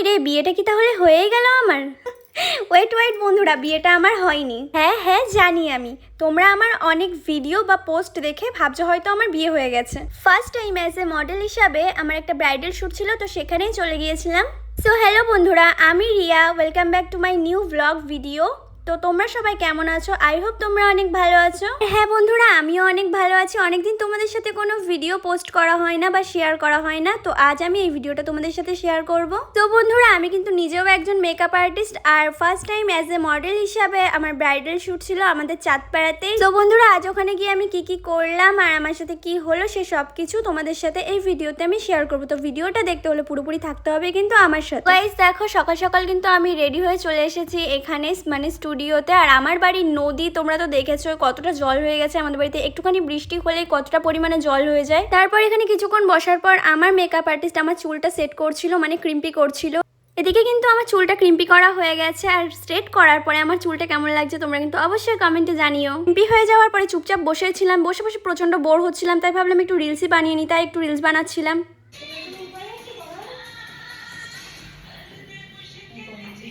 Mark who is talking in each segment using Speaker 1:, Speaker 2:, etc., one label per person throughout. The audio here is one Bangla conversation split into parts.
Speaker 1: রে, বিয়েটা কি তাহলে হয়ে গেল আমার? ওয়েট ওয়েট বন্ধুরা, বিয়েটা আমার হয়নি। হ্যাঁ হ্যাঁ জানি আমি, তোমরা আমার অনেক ভিডিও বা পোস্ট দেখে ভাবছো হয়তো আমার বিয়ে হয়ে গেছে। First time as a model হিসাবে আমার একটা ব্রাইডাল শ্যুট ছিল, তো সেখানেই চলে গিয়েছিলাম। সো হ্যালো বন্ধুরা, আমি Riya, welcome back to my new blog video. তো তোমরা সবাই কেমন আছো? আই হোপ তোমরা অনেক ভালো আছো। হ্যাঁ বন্ধুরা, আমিও অনেক ভালো আছি। অনেকদিন তোমাদের সাথে কোনো ভিডিও পোস্ট করা হয় না বা শেয়ার করা হয় না, তো আজ আমি এই ভিডিওটা তোমাদের সাথে শেয়ার করব। তো বন্ধুরা, আমি কিন্তু নিজেও একজন মেকআপ আর্টিস্ট, আর first time as a model হিসাবে আমার ব্রাইডাল শ্যুট ছিল আমাদের চাঁদপাড়াতেই। তো বন্ধুরা, আজ ওখানে গিয়ে আমি কি করলাম আর আমার সাথে কি হলো সে সব কিছু তোমাদের সাথে এই ভিডিওতে আমি শেয়ার করবো। তো ভিডিওটা দেখতে হলে পুরোপুরি থাকতে হবে কিন্তু আমার সাথে। গাইস দেখো, সকাল সকাল কিন্তু আমি রেডি হয়ে চলে এসেছি এখানে, মানে স্টুডিওতে। আর আমার বাড়ির নদী তোমরা তো দেখেছো কতটা জল হয়ে গেছে। আমাদের বাড়িতে একটুখানি বৃষ্টি হলেই কতটা পরিমাণে জল হয়ে যায়। তারপর এখানে কিছুক্ষণ বসার পর আমার মেকআপ আর্টিস্ট আমার চুলটা সেট করছিল, মানে ক্রিম্পি করছিল। এদিকে কিন্তু আমার চুলটা ক্রিম্পি করা হয়ে গেছে, আর স্ট্রেট করার পরে আমার চুলটা কেমন লাগছে তোমরা কিন্তু অবশ্যই কমেন্টে জানিও। ক্রিম্পি হয়ে যাওয়ার পরে চুপচাপ বসেছিলাম, বসে বসে প্রচন্ড বোর হচ্ছিলাম, তাই ভাবলাম একটু রিলসই বানিয়ে নিই, তাই একটু রিলস বানাচ্ছিলাম।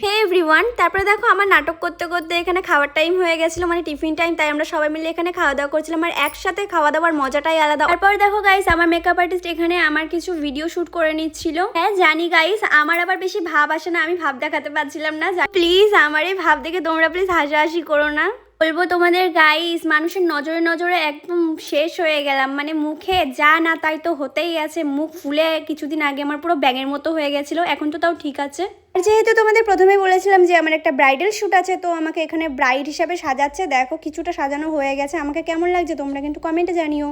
Speaker 1: হে এভরিওয়ান, তারপরে দেখো আমার নাটক করতে করতে এখানে খাওয়ার টাইম হয়ে গেছিলো, মানে টিফিন টাইম, তাই আমরা সবাই মিলে এখানে খাওয়া দাওয়া করছিলাম। আর একসাথে খাওয়া দাওয়ার মজাটাই আলাদা। তারপর দেখো গাইস, আমার মেকআপ আর্টিস্ট এখানে আমার কিছু ভিডিও শুট করে নিচ্ছিল। হ্যাঁ জানি গাইস, আমার আবার বেশি ভাব আসে না, আমি ভাব দেখাতে পারছিলাম না। প্লিজ আমার এই ভাব দেখে তোমরা প্লিজ হাসাহাসি করো না। বলবো তোমাদের গাইস, মানুষের নজরে নজরে একদম শেষ হয়ে গেলাম, মানে মুখে যা না তাই তো হতেই আছে। মুখ ফুলে কিছুদিন আগে আমার পুরো ব্যাঙের মতো হয়ে গেছিলো, এখন তো তাও ঠিক আছে। আর যেহেতু তোমাদের প্রথমে বলেছিলাম যে আমার একটা ব্রাইডাল শ্যুট আছে, তো আমাকে এখানে ব্রাইড হিসাবে সাজাচ্ছে। দেখো কিছুটা সাজানো হয়ে গেছে, আমাকে কেমন লাগছে তোমরা কিন্তু কমেন্টে জানিও।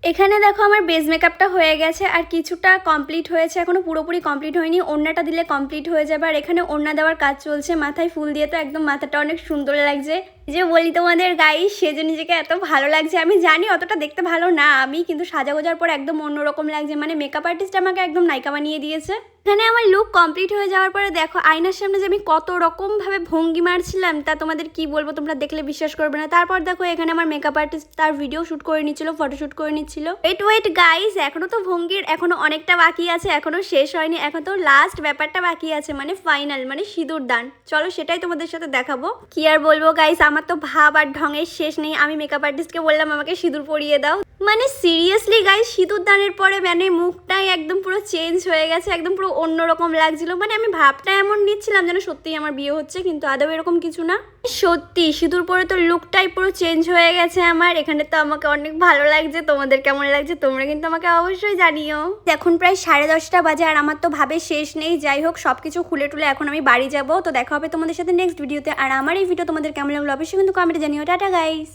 Speaker 1: এখানে দেখো আমার বেস মেকআপটা হয়ে গেছে, আর কিছুটা কমপ্লিট হয়েছে, এখনো পুরোপুরি কমপ্লিট হয়নি। ওড়নাটা দিলে কমপ্লিট হয়ে যাবে, আর এখানে ওড়না দেওয়ার কাজ চলছে। মাথায় ফুল দিয়ে তো একদম মাথাটা অনেক সুন্দর লাগছে। যে বলি তোমাদের গাইস, সেজে নিজেকে এত ভালো লাগছে। আমি জানি অতটা দেখতে ভালো না আমি, কিন্তু সাজা গোজার পর একদম অন্যরকম লাগছে, মানে মেকআপ আর্টিস্ট আমাকে একদম নায়িকা বানিয়ে দিয়েছে। এখানে আমার লুক কমপ্লিট হয়ে যাওয়ার পরে দেখো আয়নার সামনে যে আমি কত রকমভাবে ভঙ্গি মারছিলাম, তা তোমাদের কি বলবো, তোমরা দেখলে বিশ্বাস করবে না। তারপর দেখো এখানে আমার মেকআপ আর্টিস্ট তার ভিডিও শ্যুট করে নিচ্ছিল, ফটোশ্যুট করে নিচ্ছিল। ওয়েট গাইস, এখনো তো ভঙ্গির এখনো অনেকটা বাকি আছে, এখনো শেষ হয়নি, এখন তো লাস্ট ব্যাপারটা বাকি আছে, মানে ফাইনাল, মানে সিঁদুর দান। চলো সেটাই তোমাদের সাথে দেখাবো। কি আর বলবো গাইস, আমার তো ভাব আর ঢঙের শেষ নেই। আমি মেকআপ আর্টিস্টকে বললাম আমাকে সিঁদুর পরিয়ে দাও, মানে সিরিয়াসলি গাইস সিঁদুর দানের পরে মানে মুখটাই একদম পুরো চেঞ্জ হয়ে গেছে, একদম পুরো অন্যরকম লাগছিল। মানে আমি ভাবটা এমন নিচ্ছিলাম যেন সত্যিই আমার বিয়ে হচ্ছে, কিন্তু আদৌ এরকম কিছু না। সত্যি সিঁদুর পরে তো লুকটাই পুরো চেঞ্জ হয়ে গেছে আমার। এখানে তো আমাকে অনেক ভালো লাগছে, তোমাদের কেমন লাগছে তোমরা কিন্তু আমাকে অবশ্যই জানিও। এখন প্রায় 10:30 বাজে, আর আমার তো ভাবে শেষ নেই। যাই হোক, সবকিছু খুলে টুলে এখন আমি বাড়ি যাবো। তো দেখা হবে তোমাদের সাথে নেক্সট ভিডিওতে। আর আমার এই ভিডিও তোমাদের কেমন লাগলো অবশ্যই কিন্তু কমেন্টে জানিও। Tata guys.